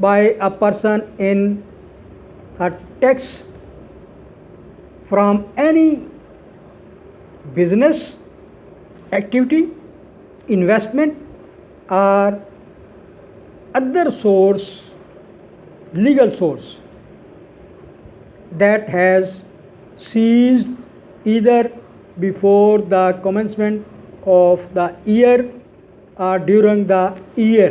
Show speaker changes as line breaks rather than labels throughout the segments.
by a person in a tax from any business activity, investment or other source, legal source that has ceased either before the commencement of the year or during the year।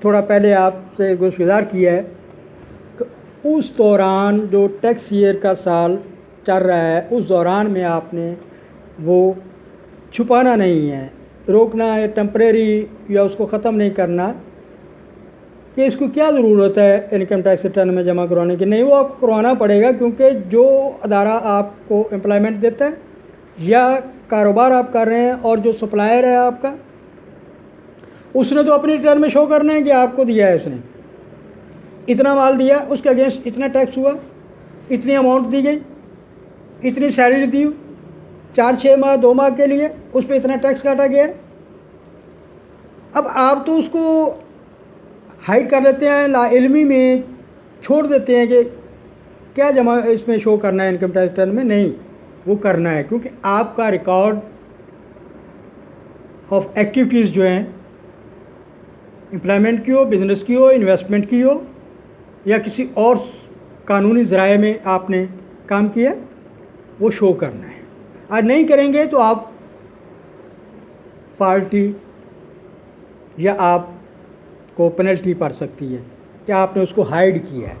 تھوڑا پہلے آپ سے گزار کیا ہے کہ اس دوران جو ٹیکس ایئر کا سال چل رہا ہے اس دوران میں آپ نے وہ چھپانا نہیں ہے، روکنا ہے ٹیمپریری یا اس کو ختم نہیں کرنا کہ اس کو کیا ضرورت ہے انکم ٹیکس ریٹرن میں جمع کروانے کی. نہیں، وہ آپ کو کروانا پڑے گا، کیونکہ جو ادارہ آپ کو امپلائمنٹ دیتا ہے یا کاروبار آپ کر رہے ہیں اور جو سپلائر ہے آپ کا، اس نے تو اپنی ریٹرن میں شو کرنا ہے کہ آپ کو دیا ہے، اس نے اتنا مال دیا، اس کے اگینسٹ اتنا ٹیکس ہوا، اتنی اماؤنٹ دی گئی، اتنی سیلری دی، 4-6 ماہ 2 ماہ کے لیے اس پہ اتنا ٹیکس کاٹا گیا. اب آپ تو اس کو ہائڈ کر لیتے ہیں، لا علمی میں چھوڑ دیتے ہیں کہ کیا جمع اس میں شو کرنا ہے انکم ٹیکس ریٹرن میں. نہیں، وہ کرنا ہے، کیونکہ آپ کا ریکارڈ آف ایکٹیویٹیز جو ہیں، امپلائمنٹ کی ہو، بزنس کی ہو، انویسٹمنٹ کی ہو، یا کسی اور قانونی ذرائع میں آپ نے کام کیا، وہ شو کرنا ہے. آج نہیں کریں گے تو آپ پارٹی یا آپ کو پینلٹی پڑ سکتی ہے کہ آپ نے اس کو ہائڈ کیا ہے.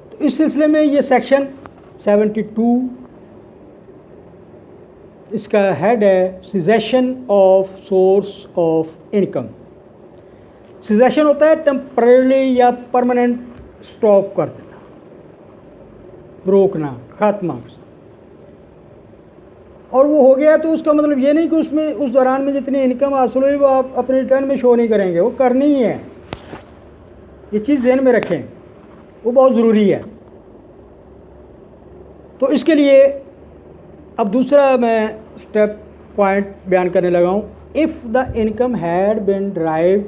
تو اس سلسلے میں یہ سیکشن 72 اس کا ہیڈ ہے سیزیشن آف سورس آف انکم. سیزیشن ہوتا ہے ٹیمپرریلی یا پرماننٹ اسٹاپ کر دینا، روکنا، خاتمہ. اور وہ ہو گیا تو اس کا مطلب یہ نہیں کہ اس میں اس دوران میں جتنی انکم حاصل ہوئی وہ آپ اپنے ریٹرن میں شو نہیں کریں گے، وہ کرنی ہی ہے. یہ چیز ذہن میں رکھیں، وہ بہت ضروری ہے. تو اس کے لیے اب دوسرا میں اسٹیپ پوائنٹ بیان کرنے لگا ہوں. If the income had been derived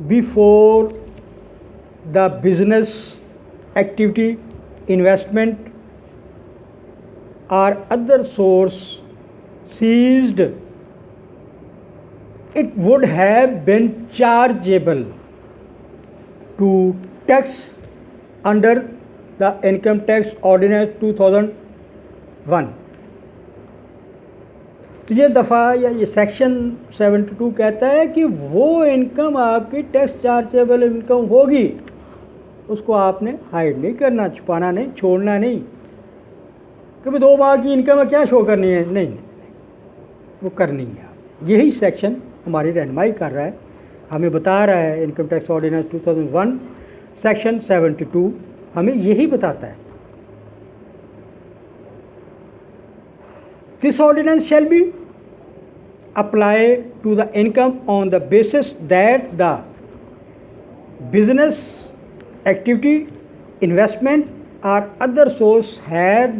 before the business activity, investment or other source seized, it would have been chargeable to tax under the Income Tax Ordinance 2001. تو یہ دفعہ یا یہ سیکشن 72 کہتا ہے کہ وہ انکم آپ کی ٹیکس چارجیبل انکم ہوگی، اس کو آپ نے ہائڈ نہیں کرنا، چھپانا نہیں، چھوڑنا نہیں کہ 2 ماہ کی انکم ہے کیا شو کرنی ہے. نہیں، وہ کرنی ہے. یہی سیکشن ہماری رہنمائی کر رہا ہے، ہمیں بتا رہا ہے انکم ٹیکس آرڈیننس 2001 سیکشن 72 ہمیں یہی بتاتا ہے. This ordinance shall be applied to the income on the basis that the business activity, investment or other source had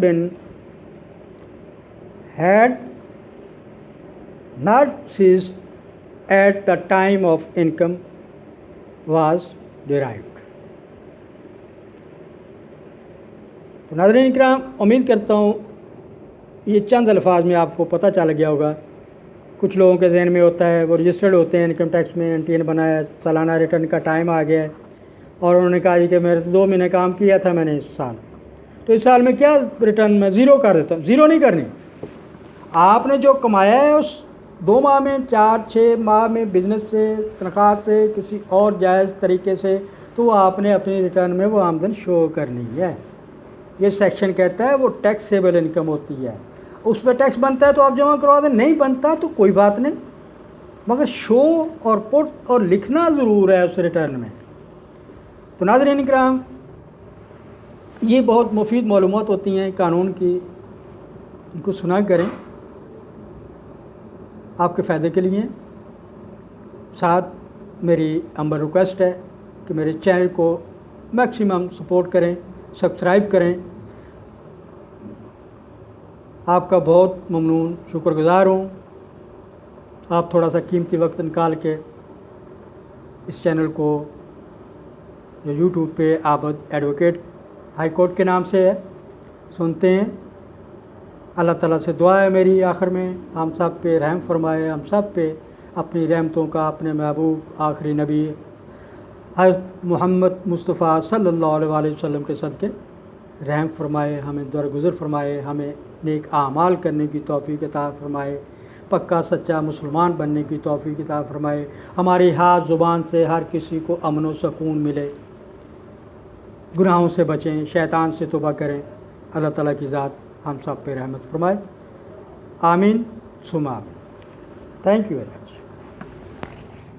not ceased at the time of income was derived. تو ناظرین اکرام، امید کرتا ہوں یہ چند الفاظ میں آپ کو پتہ چل گیا ہوگا. کچھ لوگوں کے ذہن میں ہوتا ہے، وہ رجسٹرڈ ہوتے ہیں انکم ٹیکس میں، NTN بنایا، سالانہ ریٹرن کا ٹائم آ گیا ہے اور انہوں نے کہا جی کہ میرے 2 مہینے کام کیا تھا میں نے اس سال، تو اس سال میں کیا ریٹرن میں زیرو کر دیتا ہوں. زیرو نہیں کرنی. آپ نے جو کمایا ہے اس 2 ماہ میں، 4-6 ماہ میں بزنس سے، تنخواہ سے، کسی اور جائز طریقے سے، تو وہ آپ نے اپنی ریٹرن میں وہ آمدن شو کرنی ہے. یہ سیکشن کہتا ہے وہ ٹیکسیبل انکم ہوتی ہے، اس پہ ٹیکس بنتا ہے تو آپ جمع کروا دیں، نہیں بنتا تو کوئی بات نہیں، مگر شو اور پٹ اور لکھنا ضرور ہے اس ریٹرن میں. تو ناظرین اکرام، یہ بہت مفید معلومات ہوتی ہیں قانون کی، ان کو سنا کریں، آپ کے فائدے کے لیے. ساتھ میری ہمبل ریکویسٹ ہے کہ میرے چینل کو میکسیمم سپورٹ کریں، سبسکرائب کریں. آپ کا بہت ممنون، شکر گزار ہوں. آپ تھوڑا سا قیمتی وقت نکال کے اس چینل کو جو یوٹیوب پہ عابد ایڈوکیٹ ہائی کورٹ کے نام سے ہے سنتے ہیں. اللہ تعالیٰ سے دعا ہے میری آخر میں، ہم سب پہ رحم فرمائے، ہم سب پہ اپنی رحمتوں کا، اپنے محبوب آخری نبی حضرت محمد مصطفیٰ صلی اللہ علیہ وسلم کے صدقے رحم فرمائے، ہمیں درگزر فرمائے، ہمیں نیک اعمال کرنے کی توفیق عطا فرمائے. پکا سچا مسلمان بننے کی توفیق عطا فرمائے، ہماری ہاتھ زبان سے ہر کسی کو امن و سکون ملے، گناہوں سے بچیں، شیطان سے توبہ کریں، اللہ تعالیٰ کی ذات ہم سب پہ رحمت فرمائے، آمین ثم آمین۔ Thank you very much.